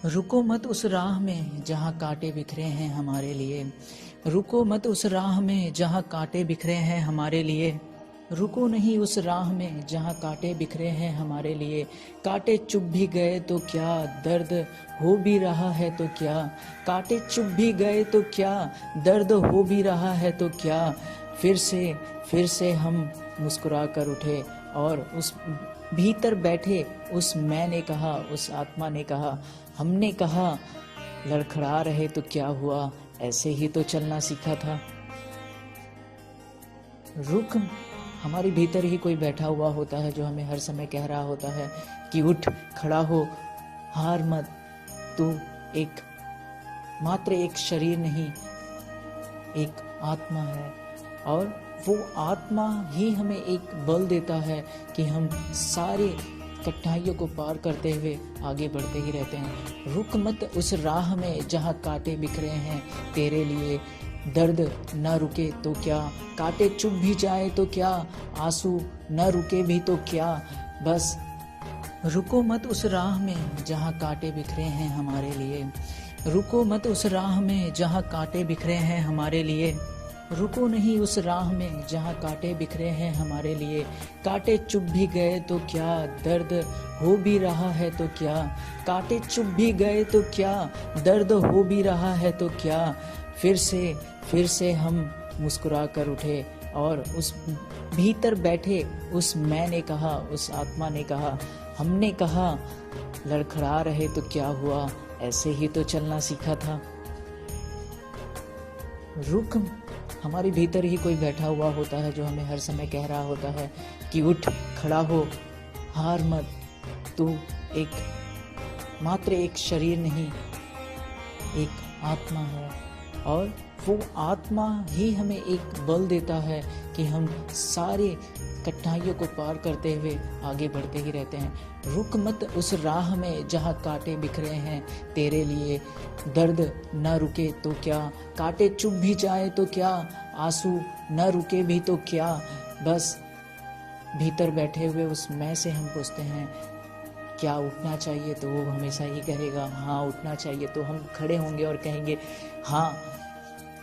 रुको मत उस राह में जहाँ कांटे बिखरे हैं हमारे लिए। रुको मत उस राह में जहाँ कांटे बिखरे हैं हमारे लिए। रुको नहीं उस राह में जहाँ कांटे बिखरे हैं हमारे लिए। कांटे चुभ भी गए तो क्या, दर्द हो भी रहा है तो क्या। कांटे चुभ भी गए तो क्या, दर्द हो भी रहा है तो क्या। फिर से हम मुस्कुरा कर उठे और उस भीतर बैठे उस मैं ने कहा, उस आत्मा ने कहा, हमने कहा, लड़खड़ा रहे तो क्या हुआ, ऐसे ही तो चलना सीखा था। रुक हमारे भीतर ही कोई बैठा हुआ होता है जो हमें हर समय कह रहा होता है कि उठ, खड़ा हो, हार मत, तू एक मात्र एक शरीर नहीं, एक आत्मा है। और वो आत्मा ही हमें एक बल देता है कि हम सारे कठिनाइयों को पार करते हुए आगे बढ़ते ही रहते हैं। रुक मत उस राह में जहाँ कांटे बिखरे हैं तेरे लिए। दर्द न रुके तो क्या, कांटे चुभ भी जाए तो क्या, आंसू न रुके भी तो क्या। बस रुको मत उस राह में जहाँ कांटे बिखरे हैं हमारे लिए। रुको मत उस राह में जहाँ कांटे बिखरे हैं हमारे लिए। रुको नहीं उस राह में जहाँ कांटे बिखरे हैं हमारे लिए। कांटे चुभ भी गए तो क्या, दर्द हो भी रहा है तो क्या। कांटे चुभ भी गए तो क्या, दर्द हो भी रहा है तो क्या। फिर से हम मुस्कुरा कर उठे और उस भीतर बैठे उस मैं ने कहा, उस आत्मा ने कहा, हमने कहा, लड़खड़ा रहे तो क्या हुआ, ऐसे ही तो चलना सीखा था। रुक हमारे भीतर ही कोई बैठा हुआ होता है जो हमें हर समय कह रहा होता है कि उठ, खड़ा हो, हार मत, तू एक मात्र एक शरीर नहीं, एक आत्मा है। और वो आत्मा ही हमें एक बल देता है कि हम सारे कठिनाइयों को पार करते हुए आगे बढ़ते ही रहते हैं। रुक मत उस राह में जहाँ कांटे बिखरे हैं तेरे लिए। दर्द न रुके तो क्या, कांटे चुभ भी जाए तो क्या, आंसू न रुके भी तो क्या। बस भीतर बैठे हुए उस मैं से हम पूछते हैं क्या उठना चाहिए, तो वो हमेशा ही कहेगा हाँ उठना चाहिए। तो हम खड़े होंगे और कहेंगे हाँ,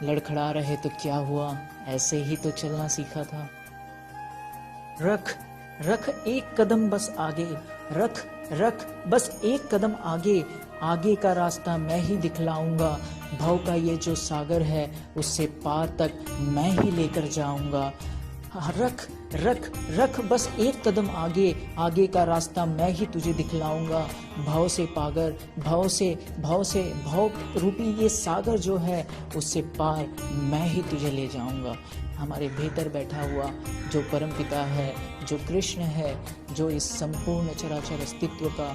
लड़खड़ा रहे तो क्या हुआ, ऐसे ही तो चलना सीखा था। रख एक कदम बस आगे, रख बस एक कदम आगे। आगे का रास्ता मैं ही दिखलाऊंगा। भाव का ये जो सागर है उससे पार तक मैं ही लेकर जाऊंगा। रख बस एक कदम आगे, आगे का रास्ता मैं ही तुझे दिखलाऊंगा। भाव से पागर, भाव रूपी ये सागर जो है उससे पार मैं ही तुझे ले जाऊंगा। हमारे भीतर बैठा हुआ जो परमपिता है, जो कृष्ण है, जो इस संपूर्ण चराचर अस्तित्व का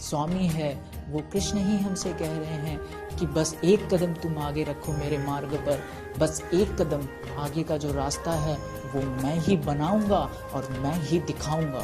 स्वामी है, वो कृष्ण ही हमसे कह रहे हैं कि बस एक कदम तुम आगे रखो मेरे मार्ग पर। बस एक कदम आगे का जो रास्ता है वो मैं ही बनाऊंगा और मैं ही दिखाऊंगा।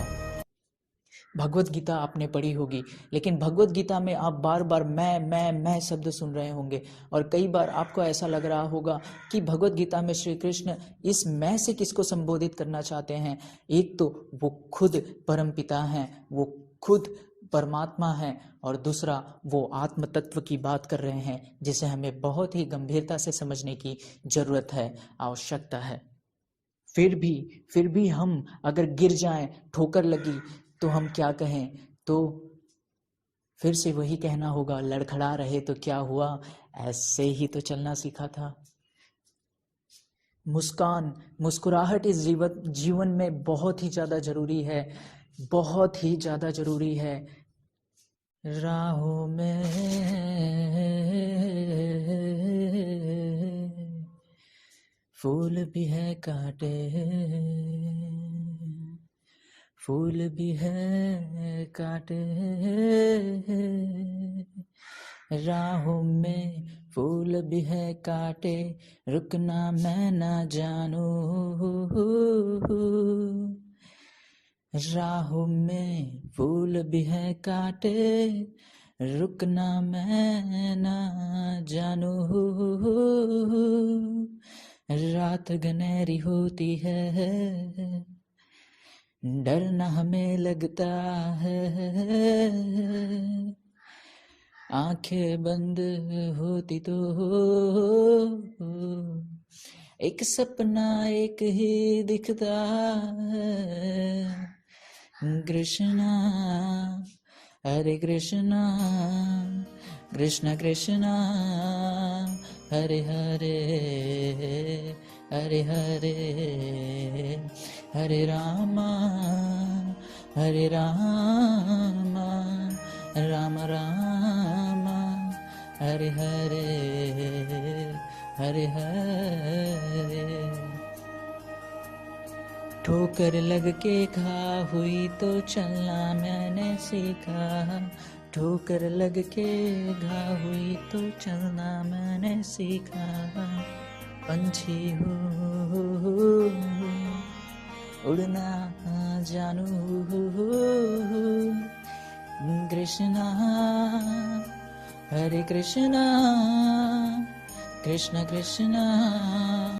भगवत गीता आपने पढ़ी होगी, लेकिन भगवत गीता में आप बार बार मैं शब्द सुन रहे होंगे और कई बार आपको ऐसा लग रहा होगा कि भगवत गीता में श्री कृष्ण इस मैं से किसको संबोधित करना चाहते हैं। एक तो वो खुद परमपिता हैं, वो खुद परमात्मा है, और दूसरा वो आत्म तत्व की बात कर रहे हैं जिसे हमें बहुत ही गंभीरता से समझने की जरूरत है, आवश्यकता है। फिर भी हम अगर गिर जाएं, ठोकर लगी, तो हम क्या कहें, तो फिर से वही कहना होगा, लड़खड़ा रहे तो क्या हुआ, ऐसे ही तो चलना सीखा था। मुस्कुराहट इस जीवन में बहुत ही ज्यादा जरूरी है, बहुत ही ज्यादा जरूरी है। राहों में फूल भी है कांटे, फूल भी है कांटे, राहों में फूल भी है कांटे, रुकना मैं ना जानू। राहों में फूल भी है कांटे, रुकना मैं ना जानू। रात घनेरी होती है, डर न हमें लगता है, आंखें बंद होती तो एक सपना एक ही दिखता है। कृष्णा हरे कृष्णा कृष्ण कृष्णा हरे हरे हरे हरे हरे रामा राम राम हरे हरे हरे हरे। ठोकर लग के खा हुई तो चलना मैंने सीखा। ठोकर लग के घा हुई तो चलना मैंने सीखा। पंछी हो उड़ना जानू। कृष्णा हरे कृष्णा कृष्ण कृष्णा